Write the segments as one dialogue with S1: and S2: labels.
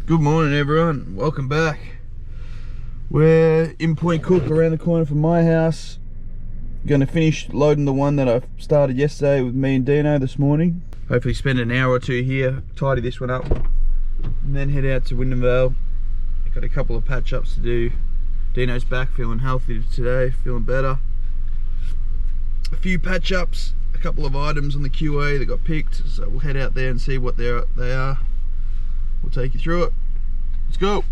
S1: Good morning everyone, welcome back. We're in Point Cook around the corner from my house. Going to finish loading the one that I started yesterday with me and Dino this morning. Hopefully spend an hour or two here, tidy this one up, and then head out to Wyndhamvale. Got a couple of patch ups to do. Dino's back feeling healthy today, feeling better. A few patch ups, a couple of items on the QA that got picked, so we'll head out there and see what they are. We'll take you through it. Let's go.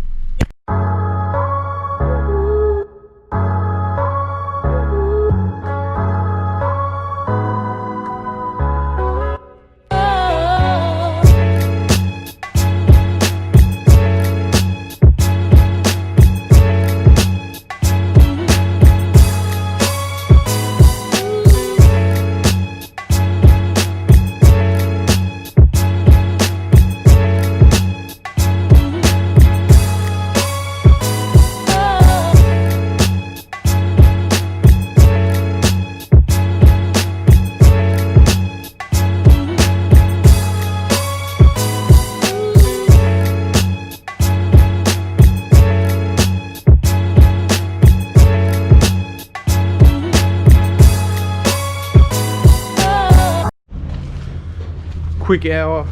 S1: Quick hour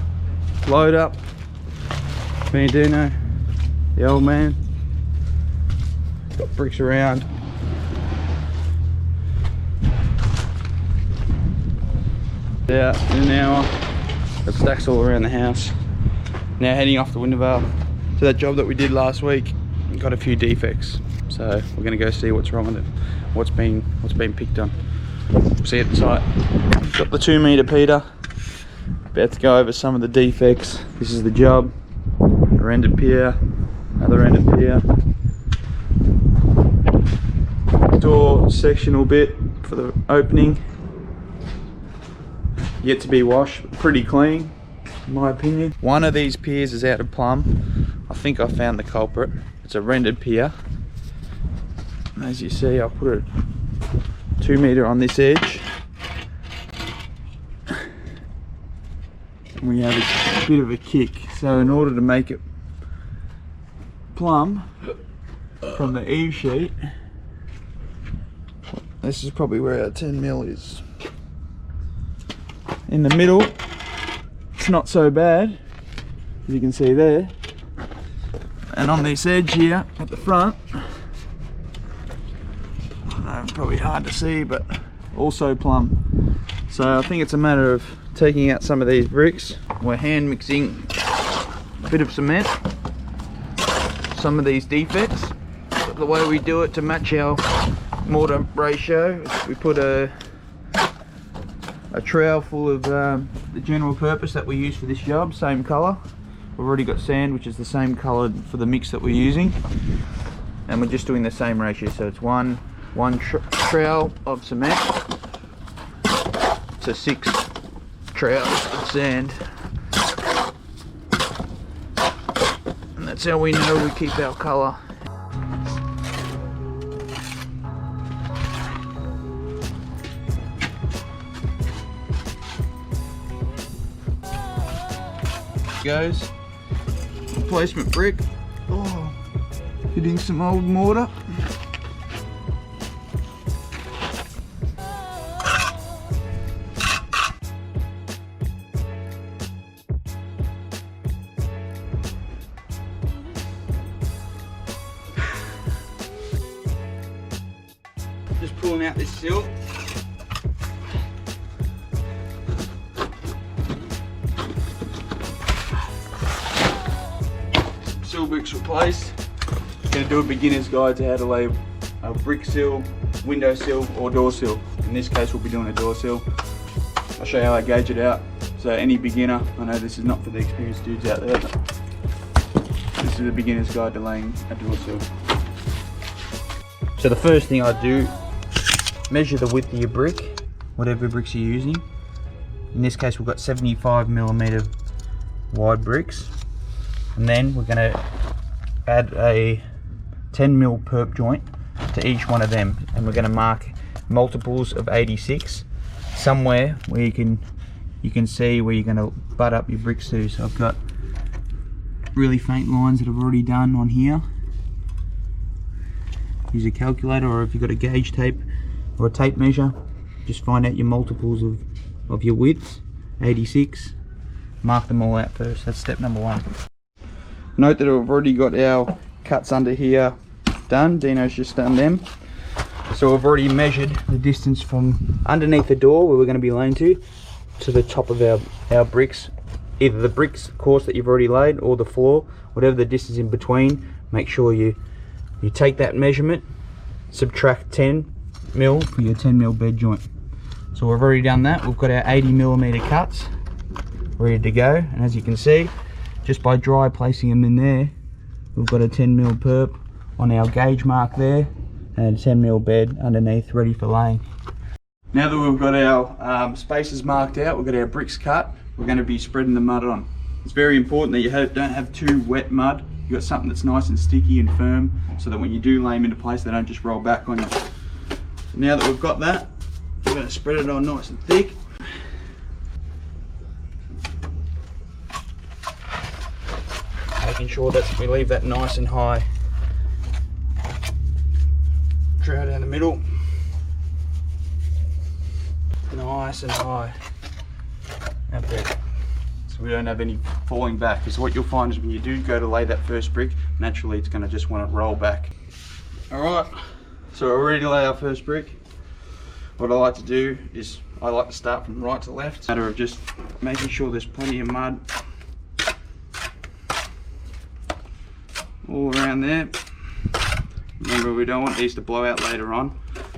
S1: load up. Me and Dino, the old man. Got bricks around. Yeah, in an hour. Got stacks all around the house. Now heading off to Wyndhamvale to that job that we did last week. Got a few defects, so we're gonna go see what's wrong with it, what's been picked on. We'll see you at the site. Got the 2 meter Peter. About to go over some of the defects. This is the job. Rendered pier, another rendered pier. Door sectional bit for the opening. Yet to be washed, pretty clean in my opinion. One of these piers is out of plumb. I think I found the culprit. It's a rendered pier. And as you see, I'll put a 2 meter on this edge. We have a bit of a kick, so in order to make it plumb from the eave sheet, this is probably where our 10mm is. In the middle, it's not so bad, as you can see there, and on this edge here at the front, I know it's probably hard to see, but also plumb. So I think it's a matter of taking out some of these bricks. We're hand mixing a bit of cement, some of these defects. But the way we do it to match our mortar ratio is we put a trowel full of the general purpose that we use for this job, same colour. We've already got sand, which is the same colour for the mix that we're using, and we're just doing the same ratio. So it's one trowel of cement to 6 trowels of sand, and that's how we know we keep our colour. Goes replacement brick. Oh, hitting some old mortar. Just pulling out this sill. Sill bricks replaced. Going to do a beginner's guide to how to lay a brick sill, window sill or door sill. In this case we'll be doing a door sill. I'll show you how I gauge it out. So any beginner, I know this is not for the experienced dudes out there, but this is a beginner's guide to laying a door sill. So the first thing I do, measure the width of your brick, whatever bricks you're using. In this case we've got 75mm wide bricks, and then we're going to add a 10mm perp joint to each one of them, and we're going to mark multiples of 86 somewhere where you can see where you're going to butt up your bricks to. So I've got really faint lines that I've already done on here. Use a calculator, or if you've got a gauge tape or a tape measure, just find out your multiples of your widths. 86. Mark them all out first. That's step number 1. Note that I've already got our cuts under here done. Dino's just done them. So I've already measured the distance from underneath the door where we're going to be laying to the top of our bricks. Either the bricks course that you've already laid or the floor, whatever the distance in between. Make sure you take that measurement, subtract 10 mil for your 10 mil bed joint. So we've already done that. We've got our 80mm cuts ready to go, and as you can see, just by dry placing them in there, we've got a 10 mil perp on our gauge mark there, and a 10 mil bed underneath ready for laying. Now that we've got our spaces marked out, we've got our bricks cut, we're going to be spreading the mud on. It's very important that you don't have too wet mud. You've got something that's nice and sticky and firm, so that when you do lay them into place, they don't just roll back on you. So now that we've got that, we're going to spread it on nice and thick. Making sure that we leave that nice and high. Draw down the middle. Nice and high. Okay. So we don't have any falling back, because what you'll find is when you do go to lay that first brick, naturally it's going to just want to roll back. Alright, so we're ready to lay our first brick. What I like to do is I like to start from right to left. It's a matter of just making sure there's plenty of mud all around there. Remember, we don't want these to blow out later on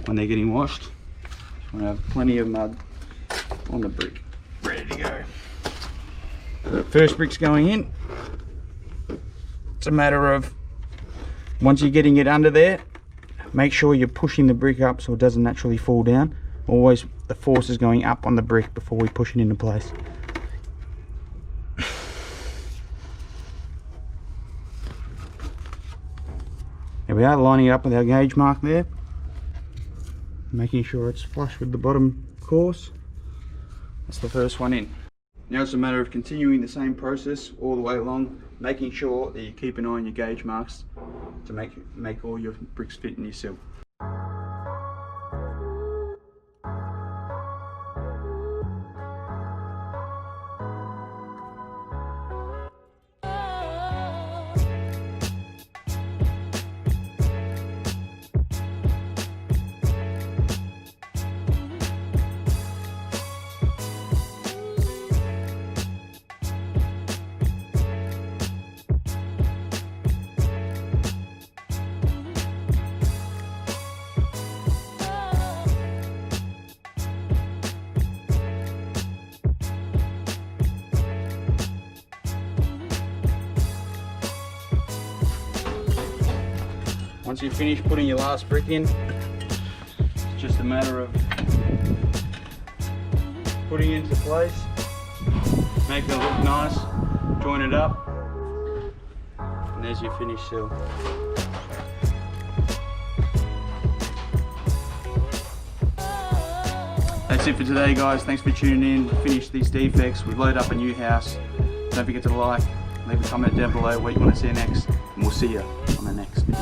S1: when they're getting washed. Just want to have plenty of mud on the brick ready to go. The first brick's going in. It's a matter of, once you're getting it under there, make sure you're pushing the brick up so it doesn't naturally fall down. Always the force is going up on the brick before we push it into place. There we are, lining it up with our gauge mark there. Making sure it's flush with the bottom course. That's the first one in. Now it's a matter of continuing the same process all the way along, making sure that you keep an eye on your gauge marks to make all your bricks fit in your sill. Once you've finished putting your last brick in, it's just a matter of putting it into place, making it look nice, join it up, and there's your finished sill. That's it for today, guys. Thanks for tuning in. We finished these defects. We've loaded up a new house. Don't forget to like, leave a comment down below what you want to see next, and we'll see you on the next video.